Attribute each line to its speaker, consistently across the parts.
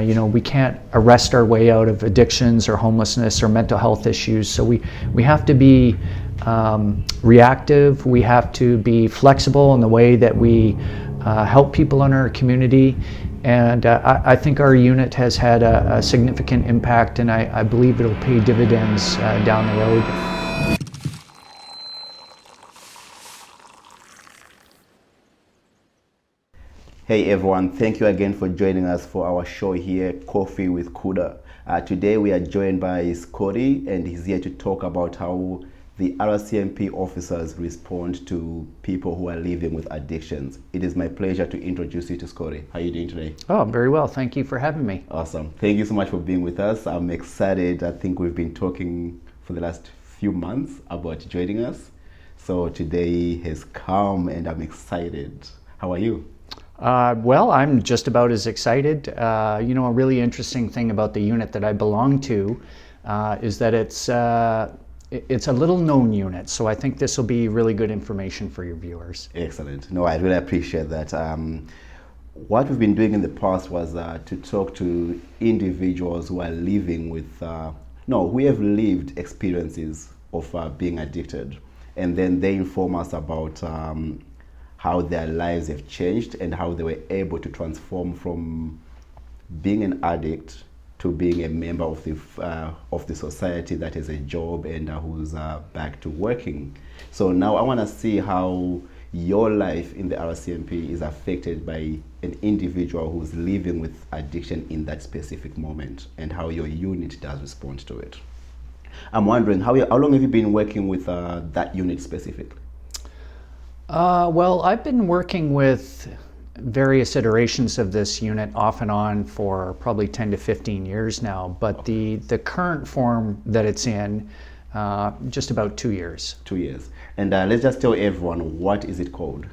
Speaker 1: We can't arrest our way out of addictions or homelessness or mental health issues. So we have to be reactive. We have to be flexible in the way that we help people in our community. And I think our unit has had a significant impact, and I believe it'll pay dividends down the road.
Speaker 2: Hey everyone, thank you again for joining us for our show here, Coffee with Kuda. Today we are joined by Scotty, and he's here to talk about how the RCMP officers respond to people who are living with addictions. It is my pleasure to introduce you to Scotty. How are you doing today?
Speaker 1: Oh, I'm very well. Thank you for having me.
Speaker 2: Awesome. Thank you so much for being with us. I'm excited. I think we've been talking for the last few months about joining us. So today has come and I'm excited. How are you?
Speaker 1: Well, I'm just about as excited. A really interesting thing about the unit that I belong to is that it's a little known unit. So I think this will be really good information for your viewers.
Speaker 2: Excellent. No, I really appreciate that. What we've been doing in the past was to talk to individuals who are living with, who have lived experiences of being addicted. And then they inform us about how their lives have changed and how they were able to transform from being an addict to being a member of the society that has a job and who's back to working. So now I want to see how your life in the RCMP is affected by an individual who's living with addiction in that specific moment and how your unit does respond to it. I'm wondering, how long have you been working with that unit specifically?
Speaker 1: Well, I've been working with various iterations of this unit off and on for probably 10 to 15 years now, but the current form that it's in, just about 2 years.
Speaker 2: 2 years. And let's just tell everyone, what is it called?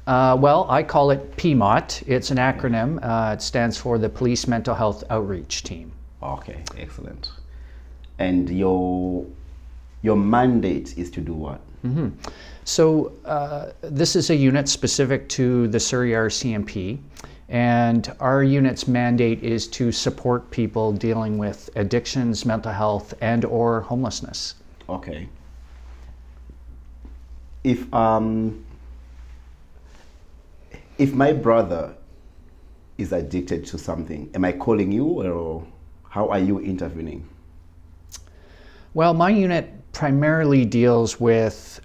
Speaker 1: Well, I call it PMOT. It's an acronym. It stands for the Police Mental Health Outreach Team.
Speaker 2: Okay, excellent. And your mandate is to do what?
Speaker 1: Mm-hmm. So this is a unit specific to the Surrey RCMP, and our unit's mandate is to support people dealing with addictions, mental health, and or homelessness.
Speaker 2: Okay. If my brother is addicted to something, am I calling you, or how are you intervening?
Speaker 1: Well, my unit primarily deals with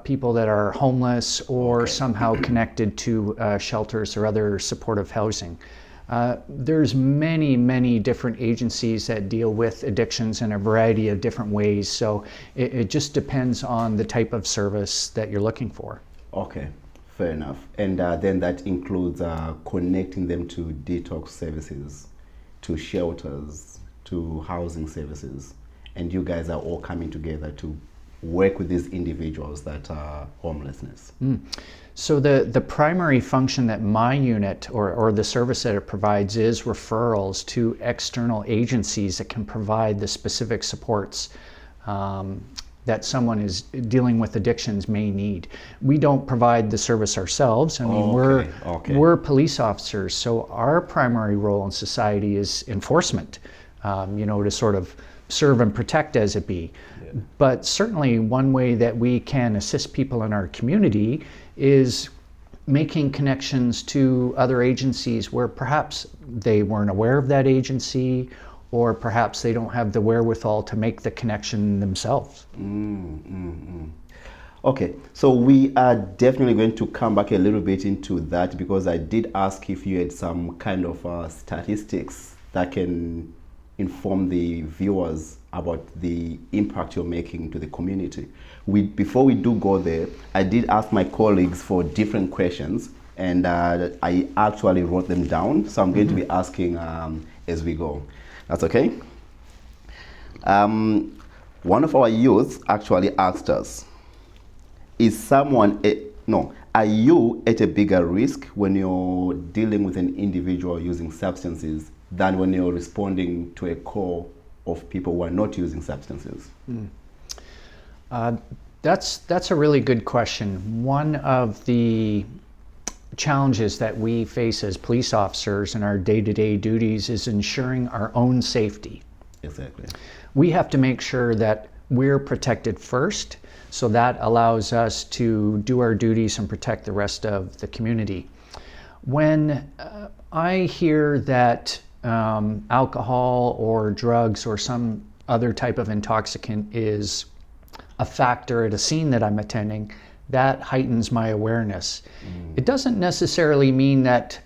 Speaker 1: people that are homeless or somehow connected to shelters or other supportive housing. There's many different agencies that deal with addictions in a variety of different ways, so it just depends on the type of service that you're looking for.
Speaker 2: Okay, fair enough. And then that includes connecting them to detox services, to shelters, to housing services. And you guys are all coming together to work with these individuals that are homelessness.
Speaker 1: So the primary function that my unit or the service that it provides is referrals to external agencies that can provide the specific supports that someone is dealing with addictions may need. We don't provide the service ourselves. I mean, we're police officers, so our primary role in society is enforcement, to sort of serve and protect as it be. Yeah. But certainly one way that we can assist people in our community is making connections to other agencies where perhaps they weren't aware of that agency, or perhaps they don't have the wherewithal to make the connection themselves.
Speaker 2: Okay, so we are definitely going to come back a little bit into that, because I did ask if you had some kind of statistics that can inform the viewers about the impact you're making to the community. Before we do go there, I did ask my colleagues for different questions, and I actually wrote them down, so I'm going to be asking as we go. That's okay? One of our youths actually asked us, are you at a bigger risk when you're dealing with an individual using substances than when you're responding to a call of people who are not using substances?
Speaker 1: That's a really good question. One of the challenges that we face as police officers in our day-to-day duties is ensuring our own safety.
Speaker 2: Exactly.
Speaker 1: We have to make sure that we're protected first, so that allows us to do our duties and protect the rest of the community. When I hear that alcohol or drugs or some other type of intoxicant is a factor at a scene that I'm attending, that heightens my awareness. It doesn't necessarily mean that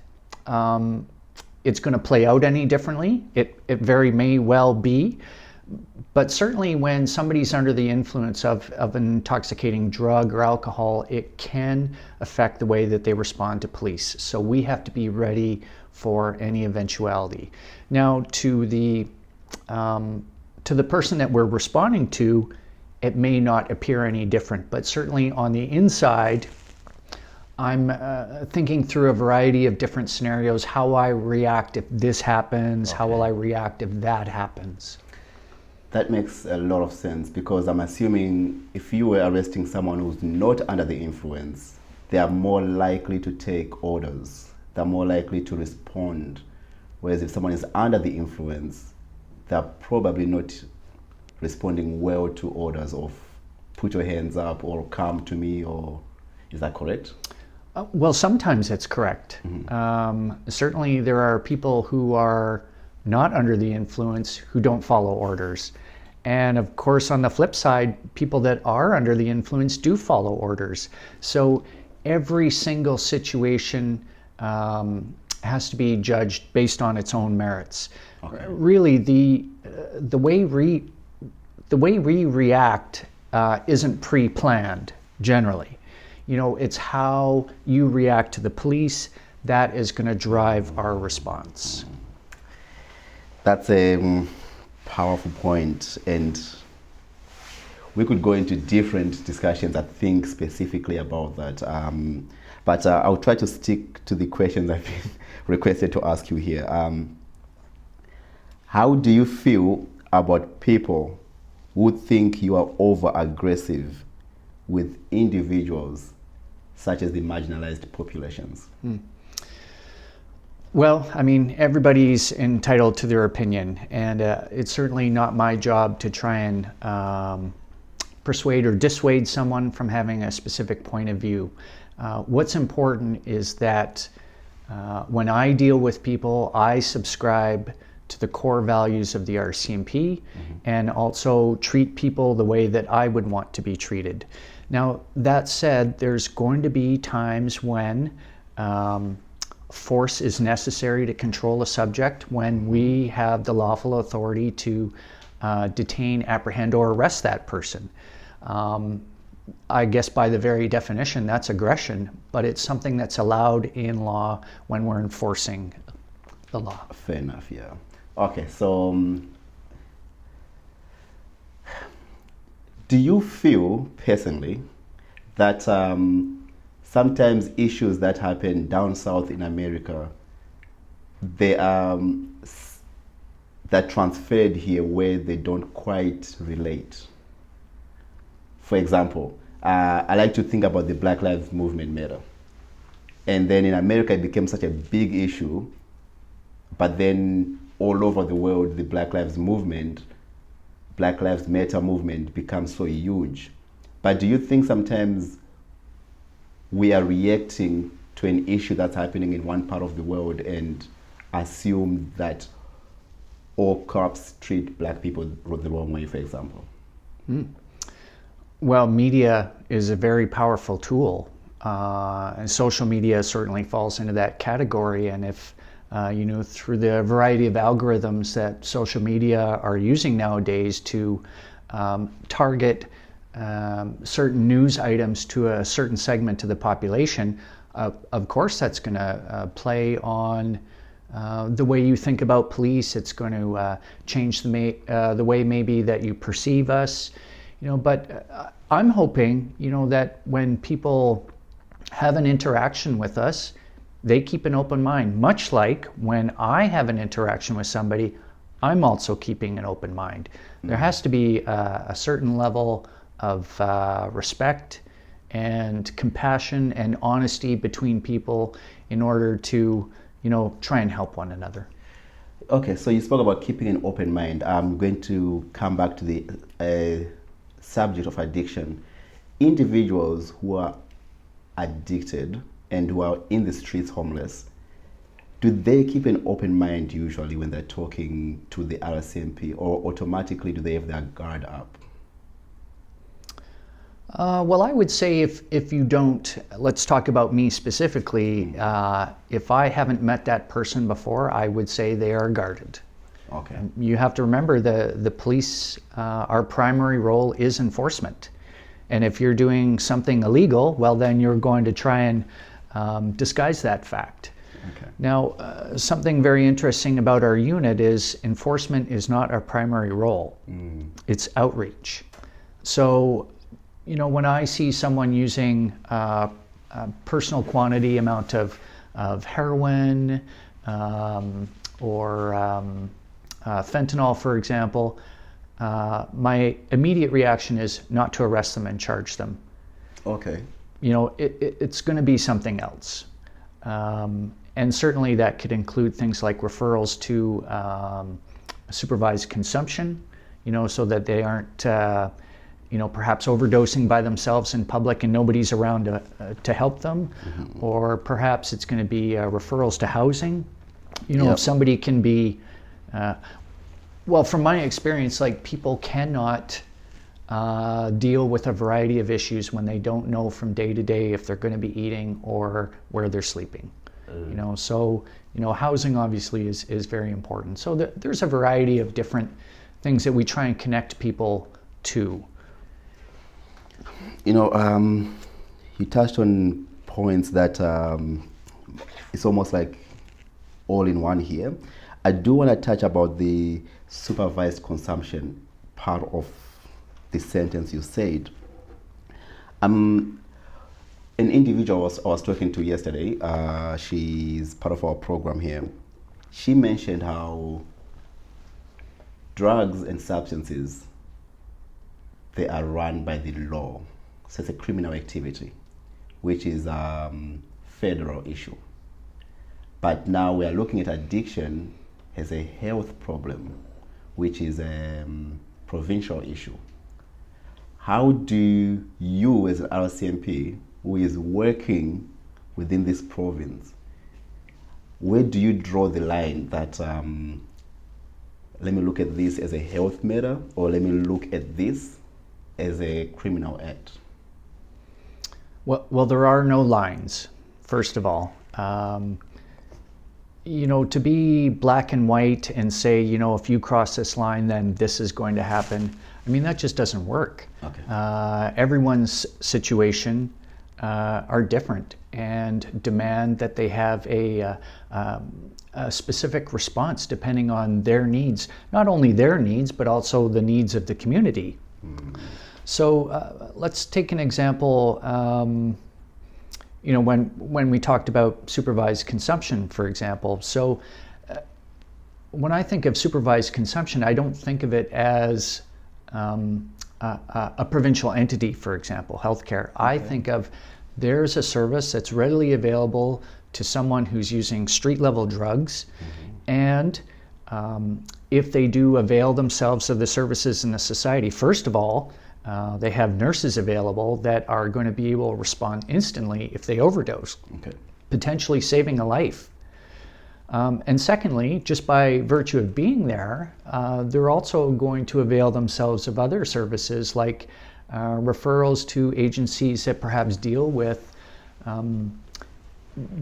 Speaker 1: it's going to play out any differently. It very may well be. But certainly when somebody's under the influence of an intoxicating drug or alcohol, it can affect the way that they respond to police. So we have to be ready for any eventuality. Now, to the person that we're responding to, it may not appear any different, but certainly on the inside, I'm thinking through a variety of different scenarios, how I react if this happens, how will I react if that happens.
Speaker 2: That makes a lot of sense, because I'm assuming if you were arresting someone who's not under the influence, they are more likely to take orders. They're more likely to respond. Whereas if someone is under the influence, they're probably not responding well to orders of put your hands up or come to me, or is that correct?
Speaker 1: Well, sometimes it's correct. Certainly there are people who are not under the influence who don't follow orders. And of course, on the flip side, people that are under the influence do follow orders. So every single situation has to be judged based on its own merits. Okay. Really, the way we react isn't pre-planned generally. You know, it's how you react to the police that is going to drive our response.
Speaker 2: That's a powerful point, and we could go into different discussions, I think, specifically about that. But I'll try to stick to the questions I've been requested to ask you here. How do you feel about people who think you are over-aggressive with individuals such as the marginalized populations?
Speaker 1: Well, I mean, everybody's entitled to their opinion, and it's certainly not my job to try and persuade or dissuade someone from having a specific point of view. What's important is that when I deal with people, I subscribe to the core values of the RCMP and also treat people the way that I would want to be treated. Now, that said, there's going to be times when force is necessary to control a subject, when we have the lawful authority to detain, apprehend, or arrest that person. I guess by the very definition, that's aggression, but it's something that's allowed in law when we're enforcing the law.
Speaker 2: Fair enough, yeah. Okay, so do you feel personally that sometimes issues that happen down south in America, they that transferred here where they don't quite relate? For example, I like to think about the Black Lives Movement matter. And then in America, it became such a big issue, but then all over the world, the Black Lives Matter movement becomes so huge. But do you think sometimes we are reacting to an issue that's happening in one part of the world and assume that all cops treat black people the wrong way, for example?
Speaker 1: Well, media is a very powerful tool, and social media certainly falls into that category. And if through the variety of algorithms that social media are using nowadays to target certain news items to a certain segment of the population, of course that's going to play on the way you think about police. It's going to change the way maybe that you perceive us. But I'm hoping, that when people have an interaction with us, they keep an open mind. Much like when I have an interaction with somebody, I'm also keeping an open mind. There has to be a certain level of respect and compassion and honesty between people in order to, try and help one another.
Speaker 2: Okay, so you spoke about keeping an open mind. I'm going to come back to the subject of addiction. Individuals who are addicted and who are in the streets homeless, do they keep an open mind usually when they're talking to the RCMP, or automatically do they have their guard up?
Speaker 1: Well, I would say if you don't, let's talk about me specifically, if I haven't met that person before, I would say they are guarded.
Speaker 2: Okay.
Speaker 1: You have to remember the police, our primary role is enforcement. And if you're doing something illegal, well, then you're going to try and disguise that fact.
Speaker 2: Okay.
Speaker 1: Now, something very interesting about our unit is enforcement is not our primary role. It's outreach. So, when I see someone using a personal quantity amount of heroin or fentanyl, for example, my immediate reaction is not to arrest them and charge them.
Speaker 2: Okay.
Speaker 1: It's going to be something else. And certainly that could include things like referrals to supervised consumption, so that they aren't perhaps overdosing by themselves in public and nobody's around to help them. Mm-hmm. Or perhaps it's going to be referrals to housing. If somebody can be, well, from my experience, like people cannot deal with a variety of issues when they don't know from day to day if they're going to be eating or where they're sleeping. So housing obviously is very important. So there's a variety of different things that we try and connect people to.
Speaker 2: You touched on points that it's almost like all in one here. I do want to touch about the supervised consumption part of the sentence you said. An individual I was talking to yesterday, she's part of our program here. She mentioned how drugs and substances, they are run by the law. So it's a criminal activity, which is a federal issue. But now we are looking at addiction as a health problem, which is a provincial issue. How do you, as an RCMP, who is working within this province, where do you draw the line that let me look at this as a health matter, or let me look at this as a criminal act?
Speaker 1: Well, there are no lines, first of all. To be black and white and say, if you cross this line, then this is going to happen. I mean, that just doesn't work. Okay. Everyone's situation are different and demand that they have a specific response depending on their needs. Not only their needs, but also the needs of the community. So let's take an example. When we talked about supervised consumption, for example. So when I think of supervised consumption, I don't think of it as a provincial entity, for example, healthcare. Okay. I think of there's a service that's readily available to someone who's using street-level drugs, and if they do avail themselves of the services in the society, first of all, they have nurses available that are going to be able to respond instantly if they overdose, potentially saving a life. And secondly, just by virtue of being there, they're also going to avail themselves of other services like referrals to agencies that perhaps deal with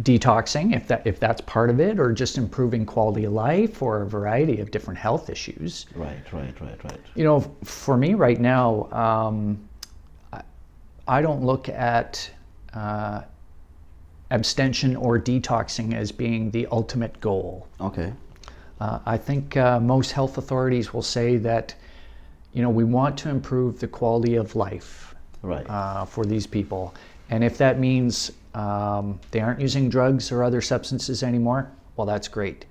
Speaker 1: detoxing, if that's part of it, or just improving quality of life, or a variety of different health issues.
Speaker 2: Right.
Speaker 1: For me right now, I don't look at abstention or detoxing as being the ultimate goal.
Speaker 2: Okay.
Speaker 1: I think most health authorities will say that, we want to improve the quality of life for these people. And if that means they aren't using drugs or other substances anymore, well, that's great.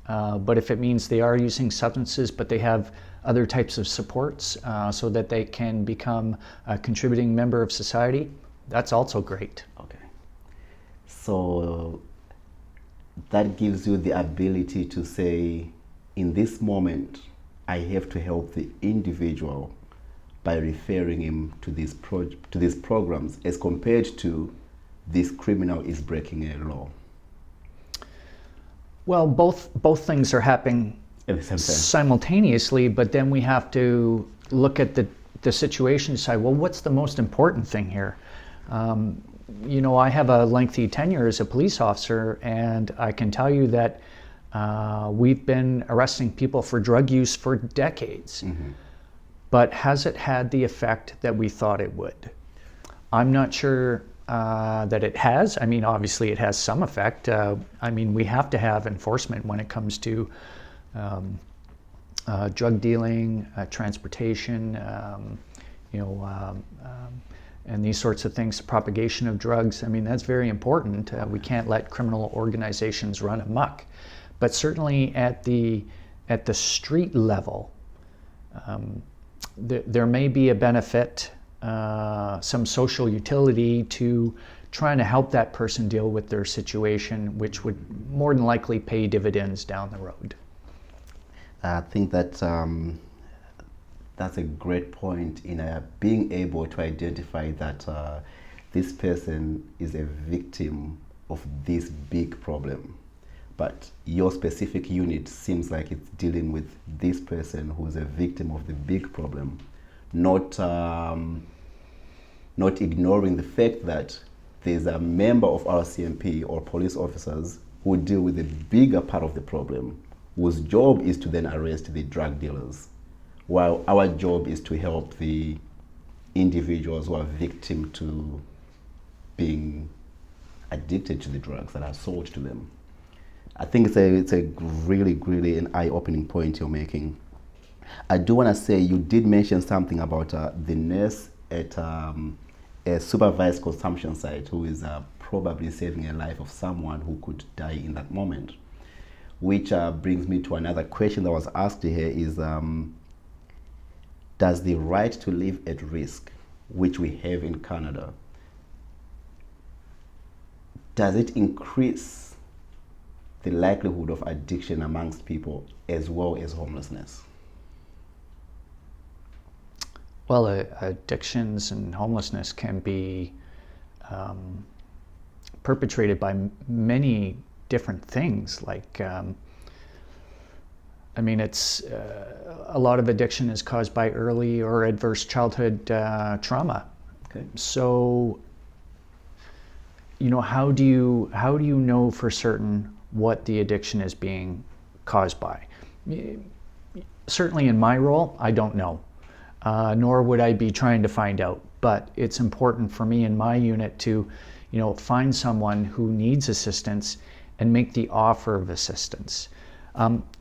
Speaker 1: But if it means they are using substances, but they have other types of supports so that they can become a contributing member of society, that's also great.
Speaker 2: Okay. So that gives you the ability to say, in this moment, I have to help the individual by referring him to these programs, as compared to this criminal is breaking a law.
Speaker 1: Well, both things are happening
Speaker 2: At the same time.
Speaker 1: simultaneously, but then we have to look at the situation and say, well, what's the most important thing here? I have a lengthy tenure as a police officer, and I can tell you that we've been arresting people for drug use for decades. Mm-hmm. But has it had the effect that we thought it would? I'm not sure that it has. I mean, obviously it has some effect. We have to have enforcement when it comes to drug dealing, transportation, and these sorts of things, propagation of drugs. I mean, that's very important. We can't let criminal organizations run amok. But certainly at the street level, there may be a benefit, some social utility to trying to help that person deal with their situation, which would more than likely pay dividends down the road.
Speaker 2: I think that that's a great point in being able to identify that this person is a victim of this big problem. But your specific unit seems like it's dealing with this person who's a victim of the big problem, not ignoring the fact that there's a member of RCMP or police officers who deal with the bigger part of the problem, whose job is to then arrest the drug dealers, while our job is to help the individuals who are victim to being addicted to the drugs that are sold to them. I think it's a really an eye-opening point you're making. I do want to say you did mention something about the nurse at a supervised consumption site who is probably saving a life of someone who could die in that moment. Which brings me to another question that was asked here is, does the right to live at risk, which we have in Canada, does it increase the likelihood of addiction amongst people as well as homelessness?
Speaker 1: Well, addictions and homelessness can be perpetrated by many different things. Like, it's a lot of addiction is caused by early or adverse childhood trauma.
Speaker 2: Okay.
Speaker 1: So, how do you know for certain what the addiction is being caused by? Certainly in my role, I don't know, nor would I be trying to find out. But it's important for me in my unit to, find someone who needs assistance and make the offer of assistance.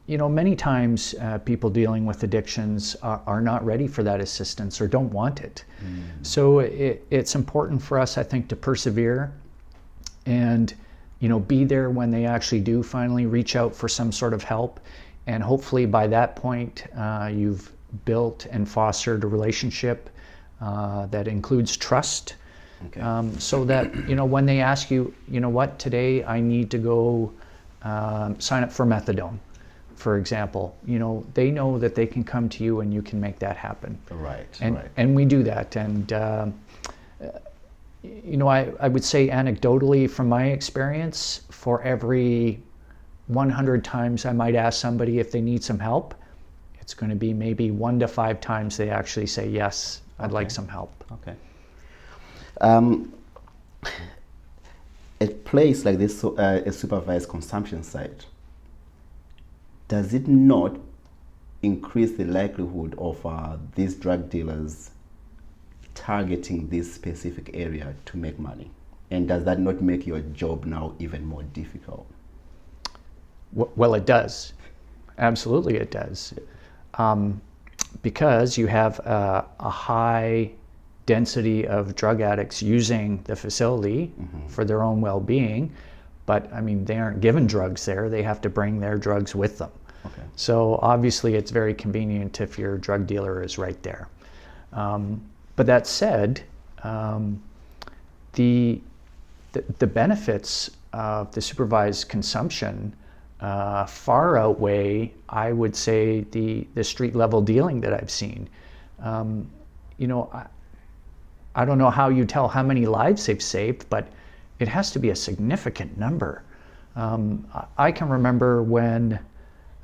Speaker 1: Many times people dealing with addictions are not ready for that assistance or don't want it. Mm. So it's important for us, I think, to persevere and be there when they actually do finally reach out for some sort of help. And hopefully by that point, you've built and fostered a relationship that includes trust. Okay. So that, when they ask you, what, today I need to go sign up for methadone, for example, they know that they can come to you and you can make that happen.
Speaker 2: Right.
Speaker 1: And we do that. And, I would say anecdotally from my experience, for every 100 times I might ask somebody if they need some help, it's going to be maybe 1 to 5 times they actually say, yes, I'd like some help.
Speaker 2: Okay. A place like this, a supervised consumption site, does it not increase the likelihood of these drug dealers targeting this specific area to make money? And does that not make your job now even more difficult?
Speaker 1: Well, it does. Absolutely it does. Because you have a high density of drug addicts using the facility for their own well-being, but they aren't given drugs there. They have to bring their drugs with them. Okay. So obviously it's very convenient if your drug dealer is right there. But that said, the benefits of the supervised consumption far outweigh, I would say, the street level dealing that I've seen. I don't know how you tell how many lives they've saved, but it has to be a significant number. I can remember when,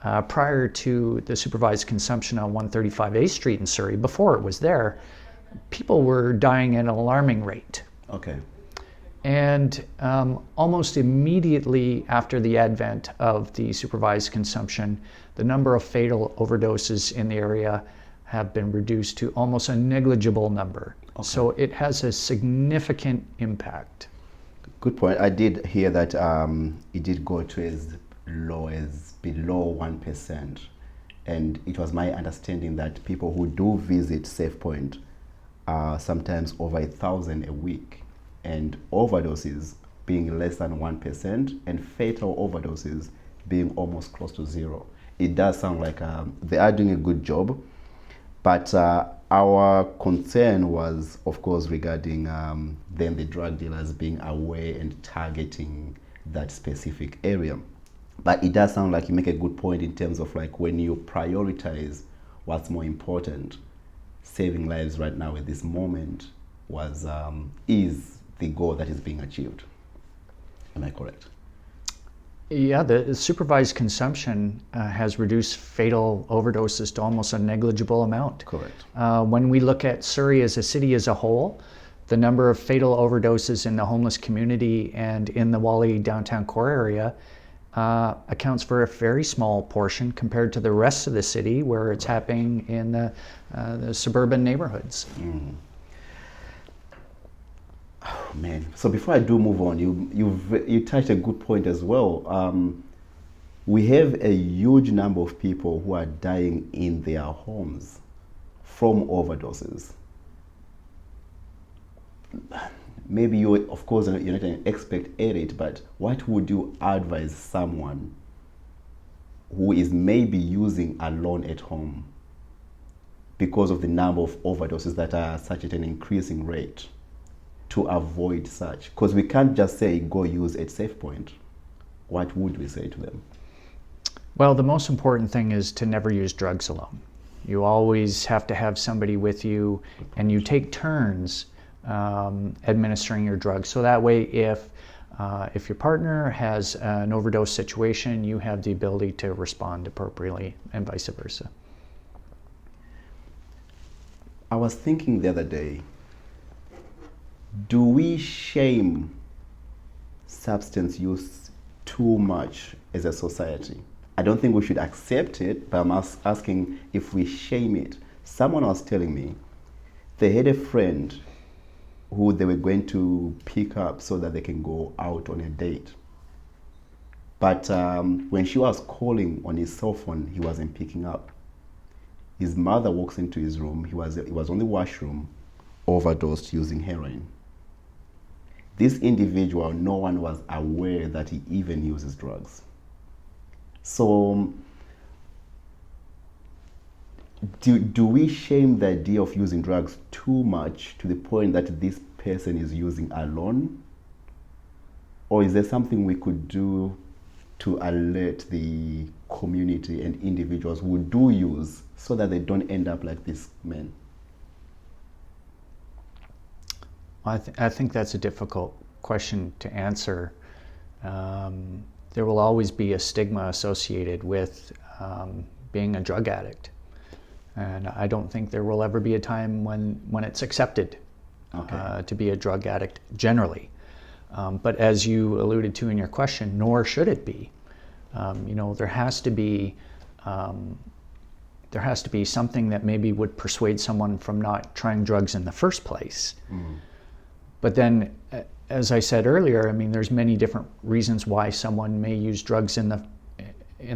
Speaker 1: prior to the supervised consumption on 135A Street in Surrey, before it was there, people were dying at an alarming rate.
Speaker 2: Okay.
Speaker 1: And almost immediately after the advent of the supervised consumption, the number of fatal overdoses in the area have been reduced to almost a negligible number. Okay. So it has a significant impact.
Speaker 2: Good point. I did hear that it did go to as low as below 1%. And it was my understanding that people who do visit SafePoint are sometimes over 1,000 a week, and overdoses being less than 1%, and fatal overdoses being almost close to zero. It does sound like they are doing a good job, but our concern was, of course, regarding then the drug dealers being aware and targeting that specific area. But it does sound like you make a good point in terms of like when you prioritize what's more important, saving lives right now at this moment is the goal that is being achieved. Am I correct?
Speaker 1: Yeah, the supervised consumption has reduced fatal overdoses to almost a negligible amount.
Speaker 2: Correct.
Speaker 1: When we look at Surrey as a city as a whole, the number of fatal overdoses in the homeless community and in the Wally downtown core area accounts for a very small portion compared to the rest of the city, where it's happening in the suburban neighborhoods.
Speaker 2: Mm. Oh, man. So before I do move on, you touched a good point as well. We have a huge number of people who are dying in their homes from overdoses. Maybe you, of course, you're not an expert at it, but what would you advise someone who is maybe using alone at home because of the number of overdoses that are such at an increasing rate, to avoid such? Because we can't just say go use at SafePoint. What would we say to them?
Speaker 1: Well, the most important thing is to never use drugs alone. You always have to have somebody with you, and you take turns administering your drugs. So that way, if your partner has an overdose situation, you have the ability to respond appropriately, and vice versa.
Speaker 2: I was thinking the other day, do we shame substance use too much as a society? I don't think we should accept it, but I'm asking if we shame it. Someone was telling me they had a friend who they were going to pick up so that they can go out on a date. But when she was calling on his cell phone, he wasn't picking up. His mother walks into his room. He was on the washroom, overdosed using heroin. This individual, no one was aware that he even uses drugs. So do we shame the idea of using drugs too much to the point that this person is using alone? Or is there something we could do to alert the community and individuals who do use so that they don't end up like this man?
Speaker 1: I think that's a difficult question to answer. There will always be a stigma associated with being a drug addict. And I don't think there will ever be a time when it's accepted to be a drug addict generally. But as you alluded to in your question, nor should it be. There has to be something that maybe would persuade someone from not trying drugs in the first place. Mm. But then, as I said earlier, there's many different reasons why someone may use drugs in the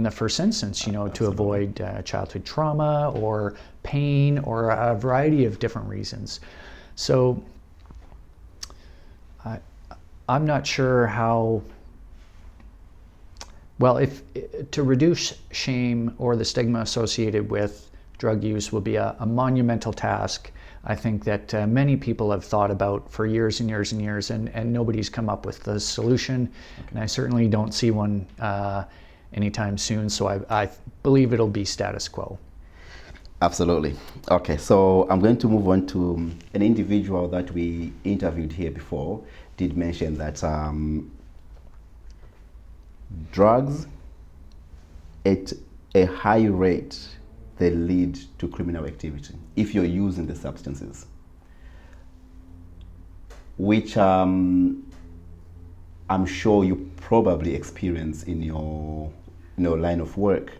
Speaker 1: first instance, to avoid childhood trauma or pain or a variety of different reasons. So I'm not sure how, well, if to reduce shame or the stigma associated with drug use will be a monumental task. I think that many people have thought about for years and years and years, and nobody's come up with the solution. Okay. And I certainly don't see one anytime soon, so I believe it'll be status quo.
Speaker 2: Absolutely. Okay, so I'm going to move on to an individual that we interviewed here before did mention that drugs at a high rate, they lead to criminal activity if you're using the substances, which I'm sure you probably experience in your line of work.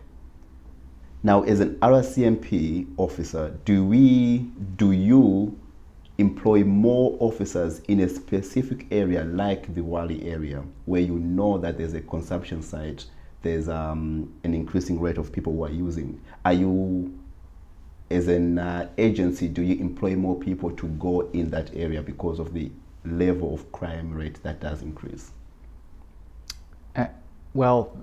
Speaker 2: Now, as an RCMP officer, do you employ more officers in a specific area like the Wally area, where you know that there's a consumption site, there's an increasing rate of people who are using? Are you, as an agency, do you employ more people to go in that area because of the level of crime rate that does increase?
Speaker 1: Well,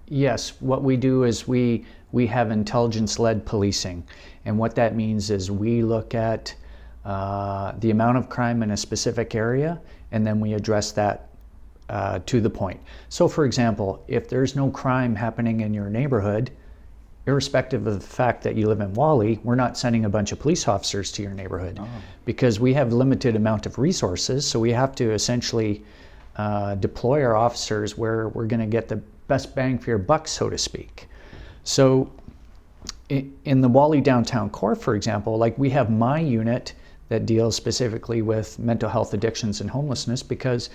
Speaker 1: yes. What we do is we have intelligence-led policing, and what that means is we look at the amount of crime in a specific area, and then we address that to the point. So, for example, if there's no crime happening in your neighborhood, irrespective of the fact that you live in Wally, we're not sending a bunch of police officers to your neighborhood because we have limited amount of resources. So we have to essentially deploy our officers where we're going to get the best bang for your buck, so to speak. So in the Wally downtown core, for example, like we have my unit that deals specifically with mental health addictions and homelessness because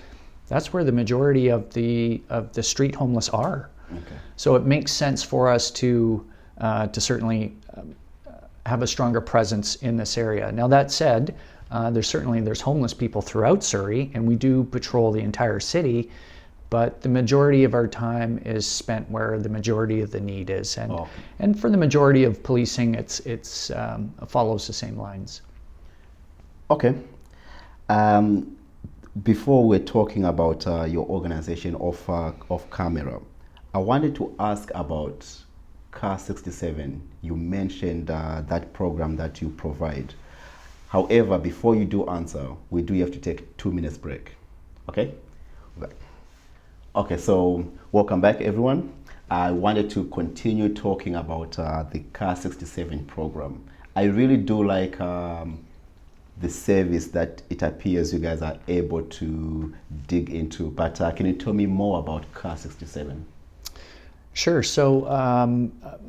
Speaker 1: that's where the majority of the street homeless are. Okay. So it makes sense for us to certainly have a stronger presence in this area. Now that said, there's homeless people throughout Surrey, and we do patrol the entire city, but the majority of our time is spent where the majority of the need is, and for the majority of policing, it follows the same lines.
Speaker 2: Okay. Before we're talking about your organization of camera, I wanted to ask about Car 67. You mentioned that program that you provide. However, before you do answer, we do have to take a 2 minutes break. Okay? Okay, so welcome back, everyone. I wanted to continue talking about the Car 67 program. I really do like the service that it appears you guys are able to dig into, but can you tell me more about Car 67?
Speaker 1: Sure. So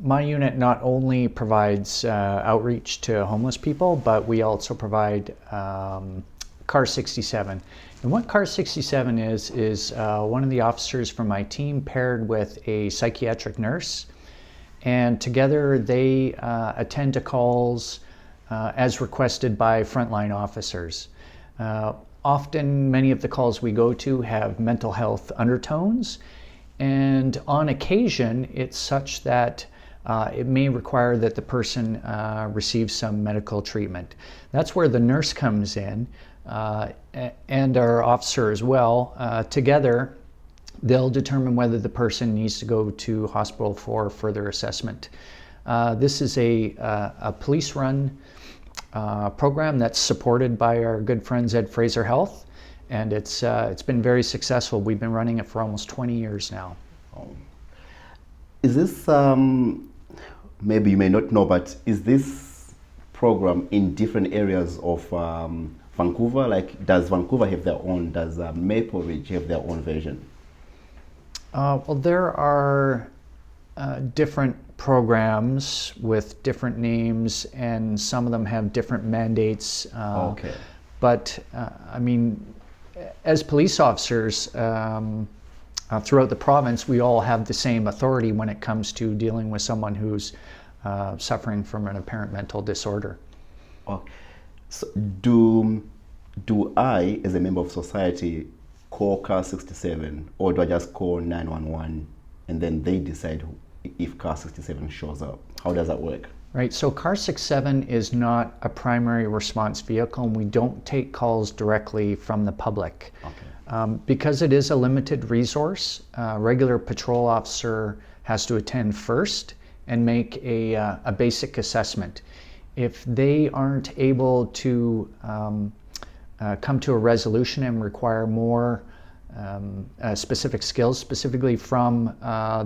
Speaker 1: my unit not only provides outreach to homeless people, but we also provide Car 67. And what Car 67 is one of the officers from my team paired with a psychiatric nurse, and together they attend to calls as requested by frontline officers. Often many of the calls we go to have mental health undertones, and on occasion it's such that it may require that the person receives some medical treatment. That's where the nurse comes in, and our officer as well. Together they'll determine whether the person needs to go to hospital for further assessment. This is a police-run program that's supported by our good friends at Fraser Health, and it's been very successful. We've been running it for almost 20 years now.
Speaker 2: Is this, maybe you may not know, but is this program in different areas of Vancouver? Like, does Vancouver have their own? Does Maple Ridge have their own version?
Speaker 1: Well, there are different programs with different names, and some of them have different mandates.
Speaker 2: Okay.
Speaker 1: But I mean, as police officers throughout the province, we all have the same authority when it comes to dealing with someone who's suffering from an apparent mental disorder.
Speaker 2: Okay. So do I, as a member of society, call Car 67, or do I just call 911 and then they decide if Car 67 shows up? How does that work?
Speaker 1: Right, so Car 67 is not a primary response vehicle, and we don't take calls directly from the public. Okay. Because it is a limited resource, a regular patrol officer has to attend first and make a basic assessment. if they aren't able to come to a resolution and require more specific skills, specifically from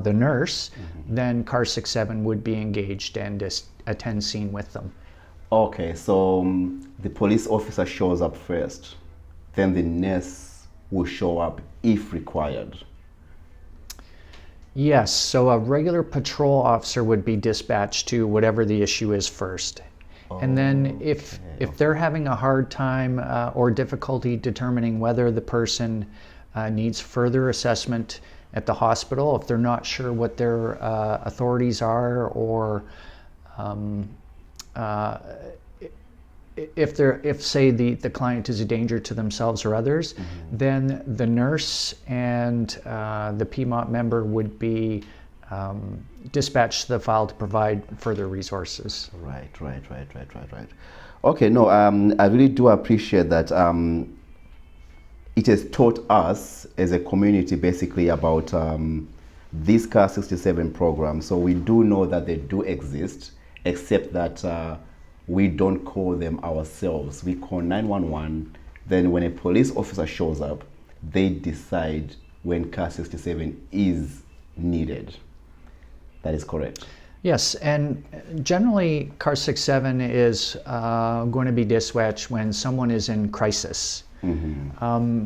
Speaker 1: the nurse, then CAR 67 would be engaged and attend scene with them.
Speaker 2: Okay, so the police officer shows up first, then the nurse will show up if required.
Speaker 1: Yes, so a regular patrol officer would be dispatched to whatever the issue is first. And then if they're having a hard time or difficulty determining whether the person needs further assessment at the hospital, if they're not sure what their authorities are, or if say the client is a danger to themselves or others, then the nurse and the PMOT member would be dispatched to the file to provide further resources.
Speaker 2: Right. Okay, no, I really do appreciate that. It has taught us as a community basically about this CAR 67 program. So we do know that they do exist, except that we don't call them ourselves. We call 911. Then when a police officer shows up, they decide when CAR 67 is needed. That is correct.
Speaker 1: Yes, and generally CAR 67 is going to be dispatched when someone is in crisis.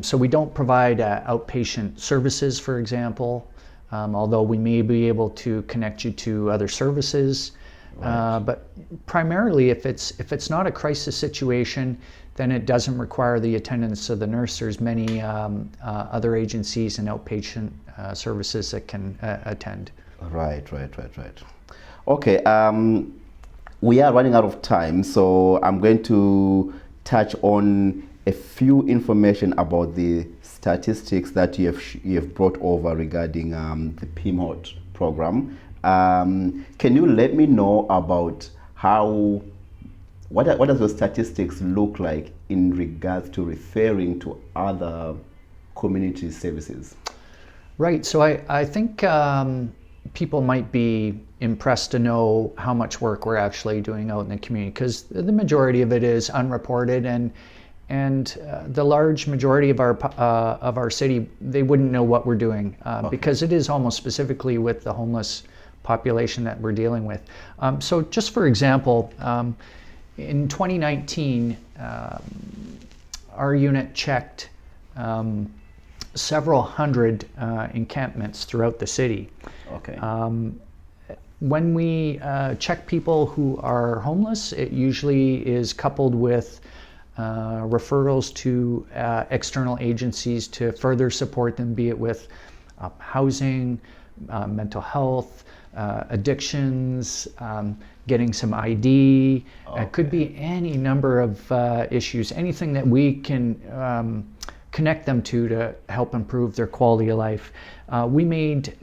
Speaker 1: So we don't provide outpatient services, for example, although we may be able to connect you to other services. But primarily, if it's not a crisis situation, then it doesn't require the attendance of the nurse. There's many other agencies and outpatient services that can attend.
Speaker 2: Right. Okay, we are running out of time, so I'm going to touch on a few information about the statistics that you have brought over regarding the PMOT program. Can you let me know about what does those statistics look like in regards to referring to other community services?
Speaker 1: Right, so I think people might be impressed to know how much work we're actually doing out in the community, because the majority of it is unreported, and the large majority of our city, they wouldn't know what we're doing because it is almost specifically with the homeless population that we're dealing with. So just for example, in 2019, our unit checked several hundred encampments throughout the city.
Speaker 2: Okay.
Speaker 1: When we check people who are homeless, it usually is coupled with referrals to external agencies to further support them, be it with housing, mental health, addictions, getting some ID. It could be any number of issues, anything that we can connect them to help improve their quality of life. We made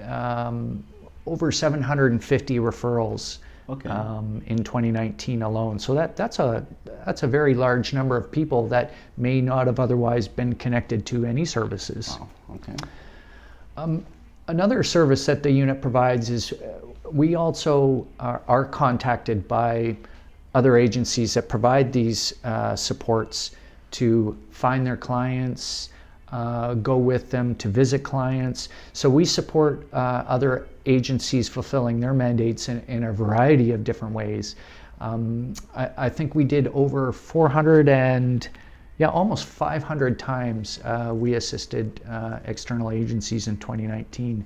Speaker 1: over 750 referrals in 2019 alone. So that's a very large number of people that may not have otherwise been connected to any services.
Speaker 2: Wow. Okay.
Speaker 1: Another service that the unit provides is we also are contacted by other agencies that provide these supports to find their clients, go with them to visit clients. So we support other agencies fulfilling their mandates in a variety of different ways. I think we did over 400 and almost 500 times we assisted external agencies in 2019.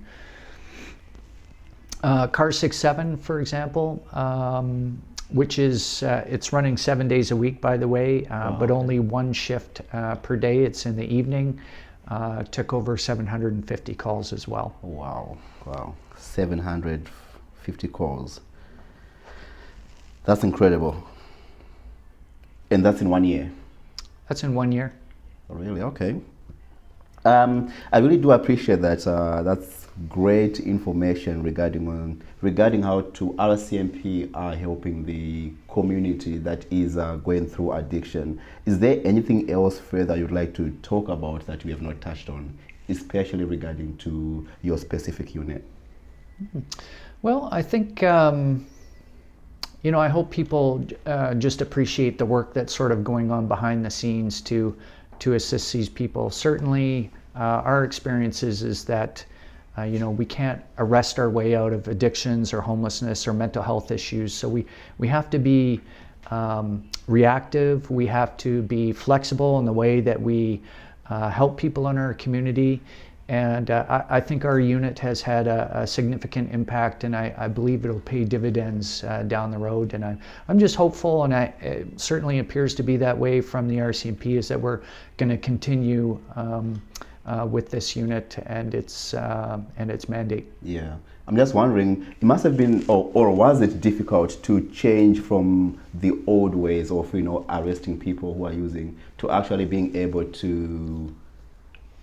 Speaker 1: CAR 67, for example, which is, it's running 7 days a week, by the way, but only one shift per day. It's in the evening. Took over 750 calls as well.
Speaker 2: Wow. 750 calls. That's incredible. And that's in 1 year?
Speaker 1: That's in 1 year.
Speaker 2: Really? Okay. I really do appreciate that. That's great information regarding how RCMP are helping the community that is going through addiction. Is there anything else further you'd like to talk about that we have not touched on, especially regarding to your specific unit?
Speaker 1: Well, I think I hope people just appreciate the work that's sort of going on behind the scenes to assist these people. Certainly, our experience is that we can't arrest our way out of addictions or homelessness or mental health issues. So we have to be reactive. We have to be flexible in the way that we help people in our community. And I think our unit has had a significant impact, and I believe it'll pay dividends down the road. And I'm just hopeful, and it certainly appears to be that way from the RCMP, is that we're going to continue with this unit and its mandate.
Speaker 2: Yeah, I'm just wondering, it must have been, or was it difficult to change from the old ways of arresting people who are using to actually being able to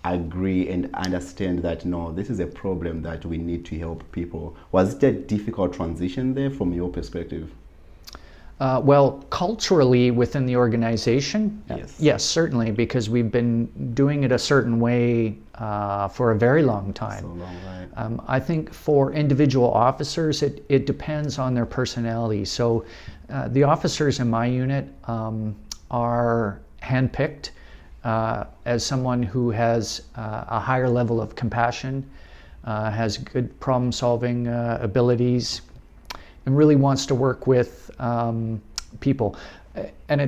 Speaker 2: agree and understand that no, this is a problem that we need to help people? Was it a difficult transition there from your perspective?
Speaker 1: Well, culturally within the organization, yes, certainly, because we've been doing it a certain way for a very long time.
Speaker 2: So long, right.
Speaker 1: I think for individual officers, it depends on their personality. So the officers in my unit are handpicked as someone who has a higher level of compassion, has good problem-solving abilities, and really wants to work with people. And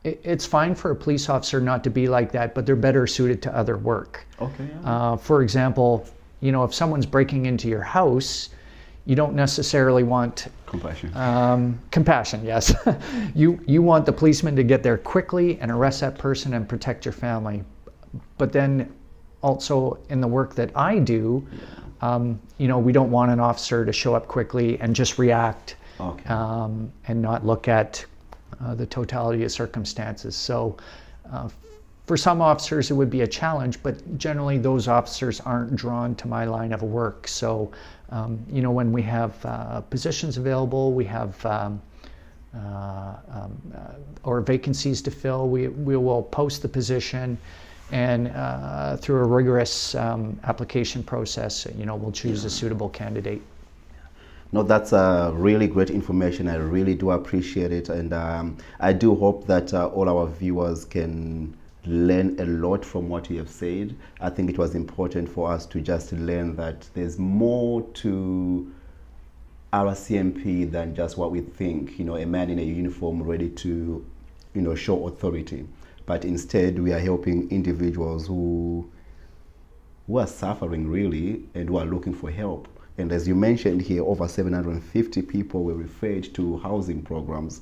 Speaker 1: it's fine for a police officer not to be like that, but they're better suited to other work.
Speaker 2: Okay. Yeah.
Speaker 1: For example, if someone's breaking into your house, you don't necessarily want
Speaker 2: compassion.
Speaker 1: Compassion, yes. You want the policeman to get there quickly and arrest that person and protect your family. But then also in the work that I do, we don't want an officer to show up quickly and just react, and not look at the totality of circumstances. So for some officers it would be a challenge, but generally those officers aren't drawn to my line of work. So when we have positions available, we have or vacancies to fill, we will post the position, and through a rigorous application process, we'll choose a suitable candidate.
Speaker 2: No, that's really great information. I really do appreciate it, and I do hope that all our viewers can learn a lot from what you have said. I think it was important for us to just learn that there's more to RCMP than just what we think, a man in a uniform ready to, show authority. But instead, we are helping individuals who are suffering really and who are looking for help. And as you mentioned here, over 750 people were referred to housing programs.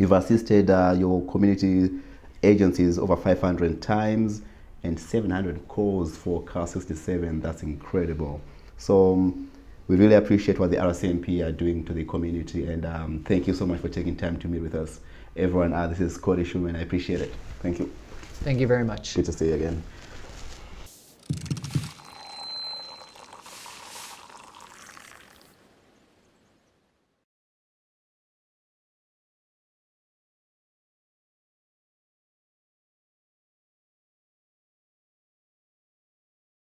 Speaker 2: You've assisted your community agencies over 500 times and 700 calls for CAR 67. That's incredible. So we really appreciate what the RCMP are doing to the community, and thank you so much for taking time to meet with us. Everyone, this is Cody Schumann. I appreciate it. Thank you.
Speaker 1: Thank you very much.
Speaker 2: Good to see you again.